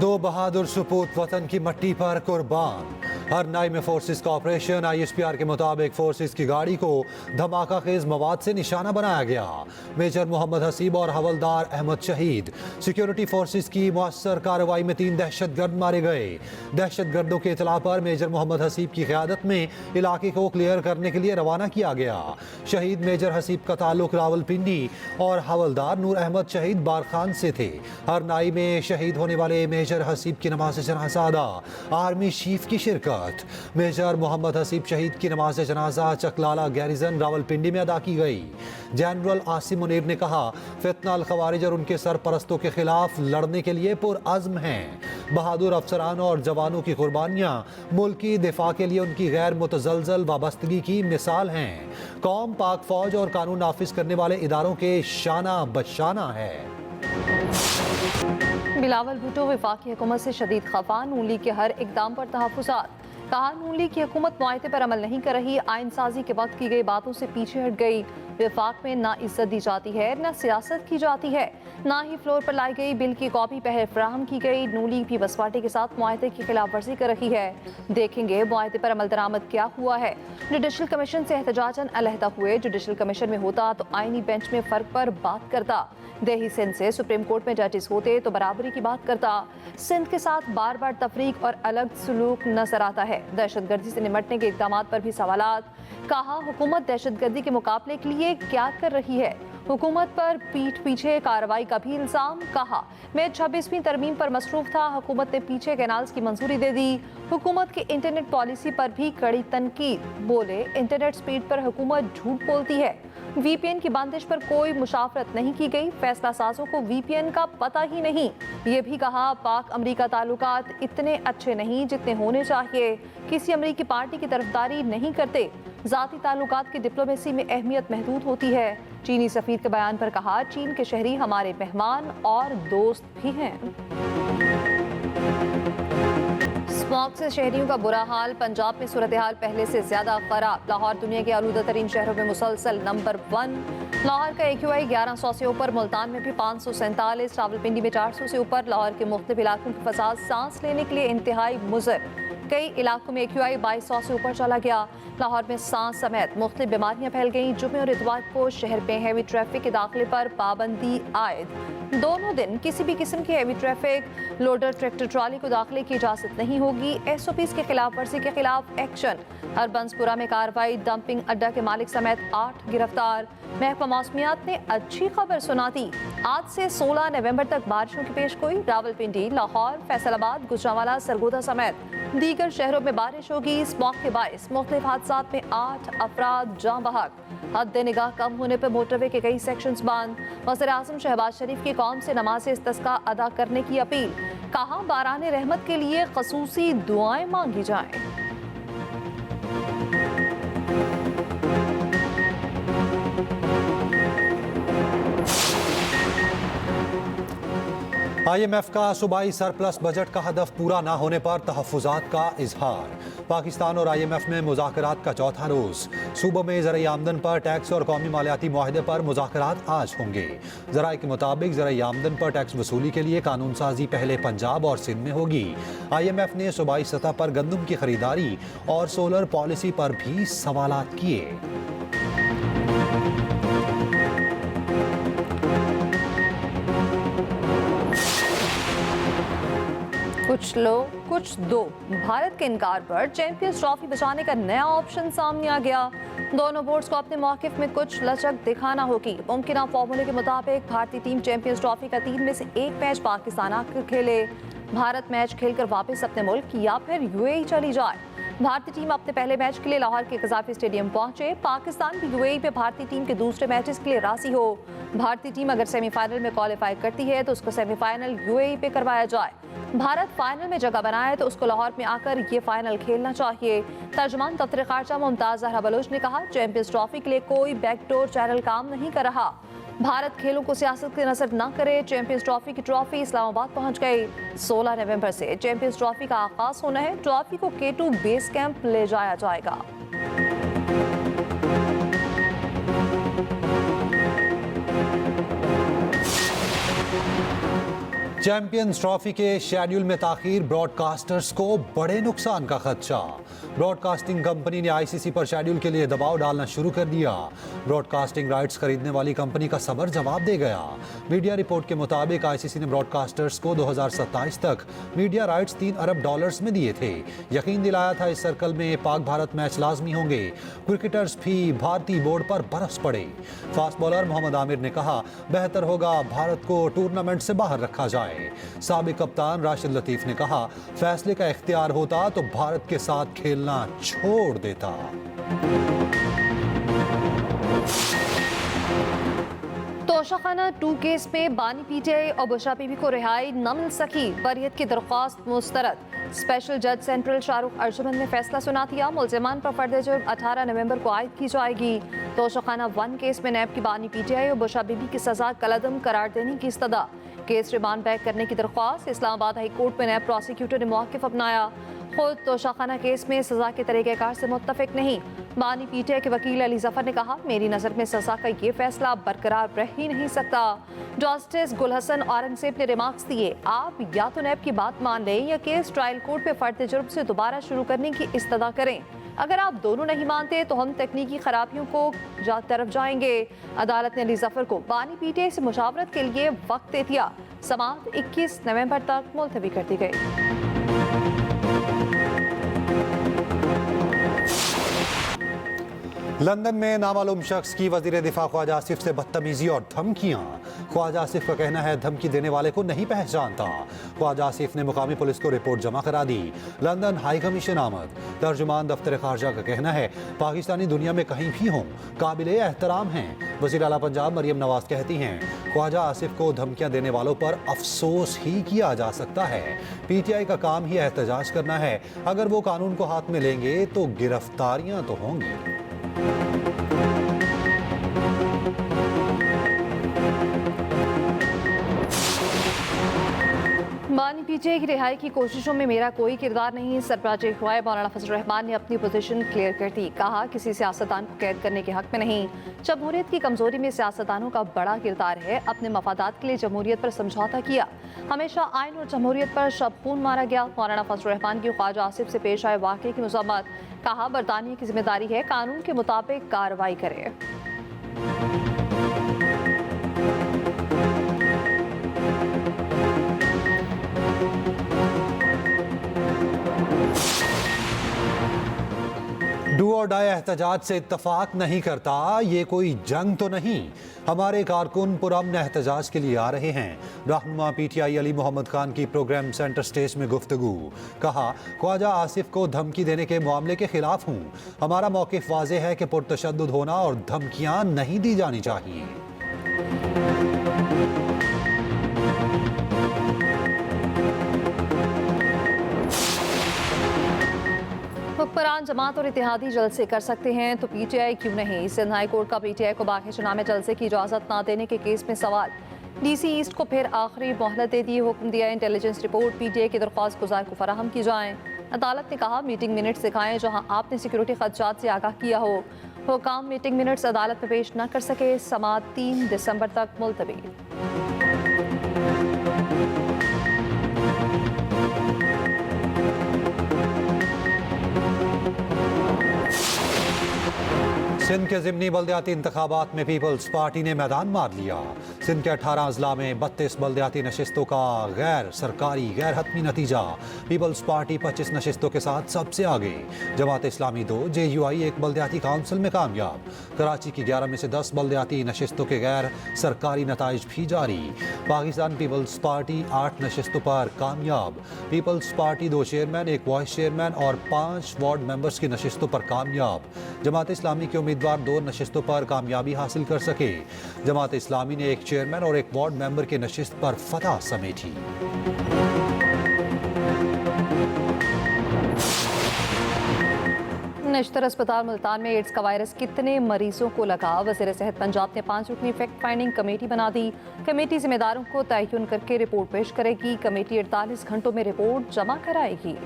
दो बहादुर सपूत वतन की मट्टी पर कुर्बान। हरनाई में फोर्सेस का ऑपरेशन। ISPR के मुताबिक फोर्सेस की गाड़ी को धमाका खेज मवाद से निशाना बनाया गया। मेजर मोहम्मद हसीब और हवलदार अहमद शहीद। सिक्योरिटी फोर्सेस की मुअस्सर कार्रवाई में 3 दहशतगर्द मारे गए। दहशतगर्दों के इतला पर मेजर मोहम्मद हसीब की क़यादत में इलाके को क्लियर करने के लिए रवाना किया गया। शहीद मेजर हसीब का ताल्लुक रावलपिंडी और हवलदार नूर अहमद शहीद बारखान से थे। हरनाई में शहीद होने वाले मेजर हसीब की नमाज जनाजा अदा। आर्मी चीफ की शिरकत। मेजर मोहम्मद हसीब शहीद की नमाज जनाजा चकलाला गैरिजन रावलपिंडी में अदा की गई। जनरल आसिम मुनीर ने कहा, फितना अल खवारिज और उनके सरपरस्तों के खिलाफ लड़ने के लिए पुरअज़्म हैं। बहादुर अफसरान और जवानों की कुर्बानियाँ मुल्क की दिफा के लिए उनकी गैर मुतज़लज़ल वाबस्तगी की मिसाल हैं। कौम पाक फौज और कानून नाफिज करने वाले इदारों के शाना बशाना है। बिलावल भुट्टो वफाकी हुकूमत से शदीद खफा। नून लीग के हर इकदाम पर तहफ़्फ़ुज़ात। कहा, नून लीग की हुकूमत मुआहदे पर अमल नहीं कर रही। आइन साजी के वक्त की गई बातों से पीछे हट गई। विफाक में ना इज्जत दी जाती है, ना सियासत की जाती है, ना ही फ्लोर पर लाई गई बिल की कॉपी पहले फ्राहम की गई। नून लीग भी बसपार्टी के साथ मुआहदे की खिलाफ वर्जी कर रही है। देखेंगे मुआहदे पर अमल दरामद क्या हुआ है। जुडिशल कमीशन से एहतजाजन अलहदा हुए। जुडिशल कमीशन में होता तो आईनी बेंच में फ़र्क पर बात करता। देही सिंध से सुप्रीम कोर्ट में जजेस होते तो बराबरी की बात करता। सिंध के साथ बार बार तफरीक और अलग सलूक नजर आता है। दहशतगर्दी से निमटने के इक़दाम पर भी सवालात। कहा, हुकूमत दहशतगर्दी के मुकाबले के लिए क्या कर रही है। हुकूमत पर पीठ पीछे कार्रवाई का भी इल्ज़ाम। कहा, मैं 26वीं तरमीम पर मसरूफ था, हुकूमत ने पीछे कैनाल्स की मंजूरी दे दी। हुकूमत की इंटरनेट पॉलिसी पर भी कड़ी तनकीद। बोले, इंटरनेट स्पीड पर हुकूमत झूठ बोलती है। VPN की बंदिश पर कोई मुशावरत नहीं की गई। फैसला साजों को VPN का पता ही नहीं। ये भी कहा, पाक अमरीका ताल्लुकात इतने अच्छे नहीं जितने होने चाहिए। किसी अमरीकी पार्टी की तरफदारी नहीं करते। ज़ाती ताल्लुकात की डिप्लोमेसी में अहमियत महदूद होती है। चीनी सफीर के बयान पर कहा, चीन के शहरी हमारे मेहमान और दोस्त भी हैं। स्मॉग से शहरियों का बुरा हाल। पंजाब में सूरत हाल पहले से ज्यादा खराब। लाहौर दुनिया के आलूदा तरीन शहरों में मुसलसल नंबर 1। लाहौर का AQI 1100 से ऊपर। मुल्तान में भी 547। रावलपिंडी में 400 से ऊपर। लाहौर के मुख्तलिफ इलाकों की फसाद सांस लेने के लिए इंतहाई मुज़र। कई इलाकों में AQI 2200 से ऊपर चला गया। लाहौर में सांस समेत मुख्तलिफ बीमारियां फैल गईं। जुमे और इतवार को शहर में हैवी ट्रैफिक के दाखिले पर पाबंदी आयद। दोनों दिन किसी भी किस्म की heavy traffic, loader, tractor trolley को दाखिले की इजाजत नहीं होगी। SOPs के खिलाफ वर्जी के खिलाफ एक्शन। हरबंसपुरा में कार्रवाई। डंपिंग अड्डा के मालिक समेत 8 गिरफ्तार। महकमा मौसमियात ने अच्छी खबर सुना दी। आज से 16 नवंबर तक बारिशों की पेशगोई। रावलपिंडी, लाहौर, फैसलाबाद, गुजरांवाला, सरगोदा समेत दीगर शहरों में बारिश होगी। स्मॉग के बायस मुख्तलिफ हादसात में 8 अफराद जाँ बहक। हद निगाह कम होने पर मोटरवे के कई सेक्शंस बंद। वज़ीर आज़म शहबाज शरीफ की कौम से नमाज इस्तिस्का अदा करने की अपील। कहा, बारान रहमत के लिए ख़ुसूसी दुआएं मांगी जाएं। IMF का सूबाई सरप्लस बजट का हदफ पूरा ना होने पर तहफ़्फ़ुज़ात का इजहार। पाकिस्तान और IMF में मुज़ाकरात का चौथा रोज़। सूबों में ज़राई आमदन पर टैक्स और कौमी मालियाती मुआहदे पर मुज़ाकरात आज होंगे। ज़राए के मुताबिक ज़राई आमदन पर टैक्स वसूली के लिए कानून साजी पहले पंजाब और सिंध में होगी। IMF ने सूबाई सतह पर गंदम की खरीदारी और सोलर पॉलिसी पर भी सवालात किए। कुछ लो कुछ दो। भारत के इनकार पर चैंपियंस ट्रॉफी बचाने का नया ऑप्शन सामने आ गया। दोनों बोर्ड्स को अपने मौकिफ में कुछ लचक दिखाना होगी। मुमकिन फॉर्मूले के मुताबिक भारतीय टीम चैंपियंस ट्रॉफी का 3 में से 1 मैच पाकिस्तान आकर खेले। भारत मैच खेलकर वापस अपने मुल्क या फिर UAE चली जाए। भारतीय टीम अपने पहले मैच के लिए लाहौर के कज़ाफी स्टेडियम पहुंचे। पाकिस्तान भी UAE पे भारतीय टीम के दूसरे मैचेस के लिए राजी हो। भारतीय टीम अगर सेमीफाइनल में क्वालिफाई करती है तो उसको सेमीफाइनल UAE पे करवाया जाए। भारत फाइनल में जगह बनाए तो उसको लाहौर में आकर ये फाइनल खेलना चाहिए। तर्जुमान दफ्तर खारजा मुमताज ज़हरा बलोच ने कहा, चैंपियंस ट्रॉफी के लिए कोई बैकडोर चैनल काम नहीं कर रहा। भारत खेलों को सियासत की नजर न करे। चैंपियंस ट्रॉफी की ट्रॉफी इस्लामाबाद पहुंच गई। 16 नवंबर से चैंपियंस ट्रॉफी का आगाज होना है। ट्रॉफी को K2 बेस कैंप ले जाया जाएगा। चैंपियंस ट्रॉफी के शेड्यूल में ताखीर, ब्रॉडकास्टर्स को बड़े नुकसान का खदशा। ब्रॉडकास्टिंग कंपनी ने आईसीसी पर शेड्यूल के लिए दबाव डालना शुरू कर दिया। ब्रॉडकास्टिंग राइट्स खरीदने वाली कंपनी का सबर जवाब दे गया। मीडिया रिपोर्ट के मुताबिक आईसीसी ने ब्रॉडकास्टर्स को 2027 तक मीडिया राइट्स $3 अरब में दिए थे। यकीन दिलाया था इस सर्कल में पाक भारत मैच लाजमी होंगे। क्रिकेटर्स भी भारतीय बोर्ड पर बरस पड़े। फास्ट बॉलर मोहम्मद आमिर ने कहा, बेहतर होगा भारत को टूर्नामेंट से बाहर रखा जाए। साबिक कप्तान राशिद लतीफ ने कहा, फैसले का इख्तियार होता तो भारत के साथ खेलना छोड़ देता। तोशाखाना 2 केस में बानी पीटीआई और बुशरा बीबी को रिहाई न मिल सकी। बरियत की दरख्वास्त मुस्तरद। स्पेशल जज सेंट्रल शाहरुख अर्जुमन ने फैसला सुना दिया। मुलजिमान पर फर्द जुर्म 18 नवंबर को आयद की जाएगी। तोशाखाना 1 केस में नैब की बानी पीटीआई और बुशरा बीबी की सजा कलअदम करार देने की इस्तदा। केस रिमांड बैक करने की दरख्वास्त। इस्लामाबाद हाई कोर्ट में नैब प्रोसिक्यूटर ने मौक़िफ़ अपनाया। खुद तोशाखाना केस में सजा के तरीक़ेकार से मुत्तफिक नहीं। बानी पीटीआई के वकील अली जफर ने कहा, मेरी नज़र में सजा का ये फैसला बरकरार रह ही नहीं सकता। जस्टिस गुलहसन औरंगजेब ने रिमार्क्स दिए, आप या तो नैब की बात मान लें या केस ट्रायल कोर्ट में फर्द जुर्म से दोबारा शुरू करने की इस्तदा करें। अगर आप दोनों नहीं मानते तो हम तकनीकी खराबियों को तरफ जाएंगे। अदालत ने अली जफर को बानी पीटीआई से मुशावरत के लिए वक्त दे दिया। समाअत 21 नवंबर तक मुलतवी कर दी गई। लंदन में नामालूम शख्स की वजीर दिफा ख्वाजा आसिफ से बदतमीजी और धमकियां। ख्वाजा आसिफ का कहना है, धमकी देने वाले को नहीं पहचानता। ख्वाजा आसिफ ने मुकामी पुलिस को रिपोर्ट जमा करा दी। लंदन हाई कमीशन आमद। तर्जुमान दफ्तर खारजा का कहना है, पाकिस्तानी दुनिया में कहीं भी हों काबिले एहतराम हैं। वज़ीर आला पंजाब मरियम नवाज कहती हैं, ख्वाजा आसिफ को धमकियां देने वालों पर अफसोस ही किया जा सकता है। पीटीआई का काम ही एहतजाज करना है। अगर वो कानून को हाथ में लेंगे तो गिरफ्तारियां तो होंगी। बानी पीटीआई की रिहाई की कोशिशों में मेरा कोई किरदार नहीं। सरबराह इखवाए मौलाना फजल रहमान ने अपनी पोजीशन क्लियर कर दी। कहा, किसी सियासतदान को कैद करने के हक में नहीं। जमहूरियत की कमजोरी में सियासतदानों का बड़ा किरदार है। अपने मफादात के लिए जमहूरियत पर समझौता किया। हमेशा आइन और जमहूरियत पर शब खून मारा गया। मौलाना फजल रहमान की ख्वाजा आसिफ से पेश आए वाक़े की मज़म्मत। कहा, बरतानिया की जिम्मेदारी है कानून के मुताबिक कार्रवाई करे। डू और डाई एहतजाज से इत्तफाक नहीं करता। ये कोई जंग तो नहीं। हमारे कारकुन पुरअमन एहतजाज के लिए आ रहे हैं। रहनुमा पीटीआई अली मोहम्मद खान की प्रोग्राम सेंटर स्टेज में गुफ्तगू। कहा, ख्वाजा आसिफ को धमकी देने के मामले के खिलाफ हूँ। हमारा मौक़िफ़ वाज़ेह है कि पुरतशद्दुद होना और धमकियाँ नहीं दी जानी चाहिए। हुक्मरान जमात और इत्तेहादी जलसे कर सकते हैं तो पीटीआई क्यों नहीं। सिंध हाई कोर्ट का पीटीआई को बाकी चुनाव में जलसे की इजाज़त ना देने के केस में सवाल। डीसी ईस्ट को फिर आखिरी मोहलत दे दी। हुक्म दिया, इंटेलिजेंस रिपोर्ट पीटीआई की दरख्वास्त गुजार को फराहम की जाए। अदालत ने कहा, मीटिंग मिनट्स दिखाएं जहां आपने सिक्योरिटी खदशात से आगाह किया हो। हुकाम मीटिंग मिनट्स अदालत में पेश न कर सके। समाअत 3 दिसंबर तक मुलतवी। सिंध के ज़िमनी बल्दियाती इंतखाबात में पीपल्स पार्टी ने मैदान मार लिया। सिंध के 18 अजला में 32 बल्दियाती नशिस्तों का गैर सरकारी गैर हतमी नतीजा। पीपल्स पार्टी 25 नशिस्तों के साथ सबसे आगे। जमात इस्लामी 2, JUI 1 बल्दियाती काउंसिल में कामयाब। कराची की 11 में से 10 बल्दियाती नशिस्तों के गैर सरकारी नताइज भी जारी। पाकिस्तान पीपल्स पार्टी 8 नशिस्तों पर कामयाब। People's Party 2 chairman, 1 vice chairman और 5 वार्ड मेंबर्स की नशिस्तों पर कामयाब। जमात इस्लामी के उम्मीदवार 2 नशिस्तों पर कामयाबी हासिल कर सके। जमात इस्लामी ने 1 चेयरमैन और 1 वार्ड मेंबर की नशिस्त पर फतह समेटी। नश्तर अस्पताल मुल्तान में एड्स का वायरस कितने मरीजों को लगा। वज़ीर सेहत पंजाब ने 5 रुकनी फैक्ट फाइंडिंग कमेटी बना दी। कमेटी जिम्मेदारों को तयन करके रिपोर्ट पेश करेगी। कमेटी 48 घंटों में रिपोर्ट जमा कराएगी।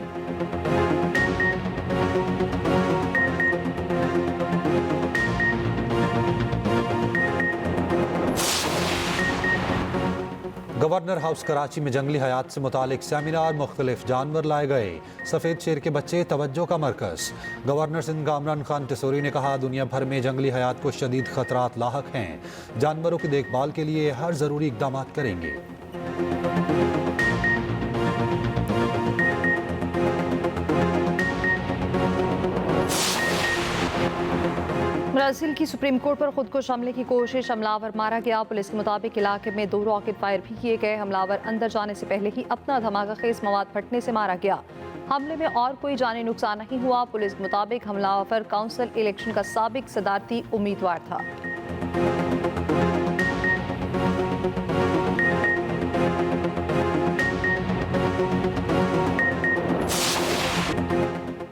गवर्नर हाउस कराची में जंगली हयात से मुतालिक सेमिनार, मुख्तलिफ जानवर लाए गए। सफ़ेद शेर के बच्चे तवज्जो का मरकज़। गवर्नर सिंध कामरान खान टिसोरी ने कहा, दुनिया भर में जंगली हयात को शदीद खतरात लाहक हैं। जानवरों की देखभाल के लिए हर ज़रूरी इक़दाम करेंगे। ब्राज़ील की सुप्रीम कोर्ट पर खुदकुश हमले की कोशिश, हमलावर मारा गया। पुलिस के मुताबिक इलाके में 2 रॉकेट फायर भी किए गए। हमलावर अंदर जाने से पहले ही अपना धमाका खेज मवाद फटने से मारा गया। हमले में और कोई जानी नुकसान नहीं हुआ। पुलिस के मुताबिक हमलावर काउंसिल इलेक्शन का साबिक सदारती उम्मीदवार था।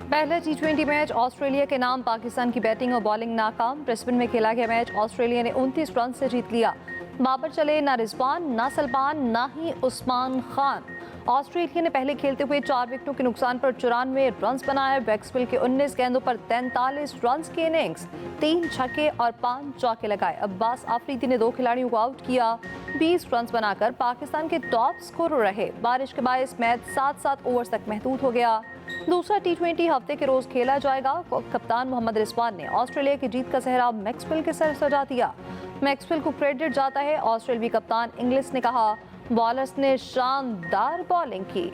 पहला T20 मैच ऑस्ट्रेलिया के नाम, पाकिस्तान की बैटिंग और बॉलिंग नाकाम। ब्रिस्बेन में खेला गया मैच ऑस्ट्रेलिया ने 29 रन से जीत लिया। बाबर चले ना रिजवान, ना सलमान, ना ही उस्मान खान। ऑस्ट्रेलिया ने पहले खेलते हुए 4 विकेटों के नुकसान पर 94 रन बनाए। बैक्सवेल के 19 गेंदों पर 43 रन की इनिंग्स, 3 छक्के और 5 चौके लगाए। अब्बास आफरीदी ने 2 खिलाड़ियों को आउट किया। 20 रन बनाकर पाकिस्तान के टॉप स्कोरर रहे। बारिश के बायस मैच 7-7 ओवर्स तक महदूद हो गया। दूसरा T20 हफ्ते के रोज खेला जाएगा। कप्तान मोहम्मद रिजवान ने ऑस्ट्रेलिया की जीत का सेहरा मैक्सवेल के सर सजा दिया। मैक्सवेल को क्रेडिट जाता है। ऑस्ट्रेलियाई कप्तान इंग्लिश ने कहा, बॉलर्स ने शानदार बॉलिंग की।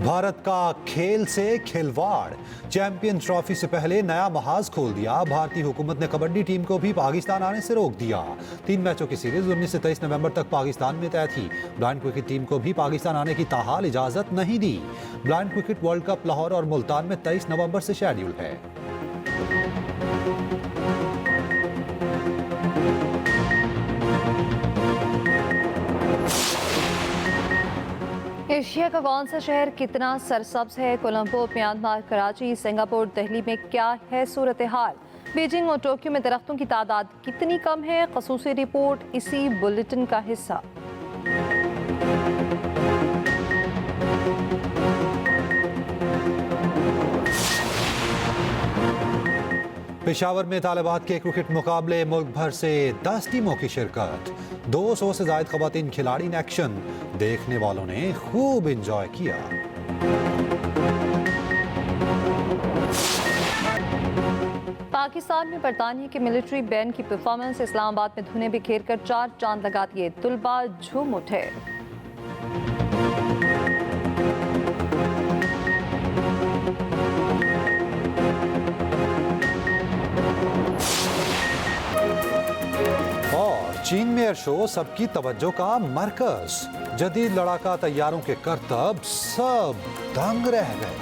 भारत का खेल से खिलवाड़, चैंपियंस ट्रॉफी से पहले नया महाज खोल दिया। भारतीय हुकूमत ने कबड्डी टीम को भी पाकिस्तान आने से रोक दिया। 3 मैचों की सीरीज 19 से 23 नवंबर तक पाकिस्तान में तय थी। ब्लाइंड क्रिकेट टीम को भी पाकिस्तान आने की ताहाल इजाजत नहीं दी। Blind cricket world cup Lahore और मुल्तान में 23 नवंबर से शेड्यूल है। एशिया का कौन सा शहर कितना सरसब्ज है? कोलंबो, म्यांमार, कराची, सिंगापुर, दिल्ली में क्या है सूरत हाल? बीजिंग और टोक्यो में दरख्तों की तादाद कितनी कम है? खसूसी रिपोर्ट इसी बुलेटिन का हिस्सा। पेशावर में तालिबात के क्रिकेट मुकाबले, मुल्क भर से 10 टीमों की शिरकत। 200 से ज्यादा खवातीन खिलाड़ी इन एक्शन, देखने वालों ने खूब एंजॉय किया। पाकिस्तान में बरतानिया के मिलिट्री बैंड की परफॉर्मेंस, इस्लामाबाद में धुने बिखेर कर 4 चांद लगा दिए। तुलबा झूम उठे। चीन में एयर शो सबकी तवज्जो का मरकज। जदीद लड़ाका तैयारों के करतब सब दंग रह गए।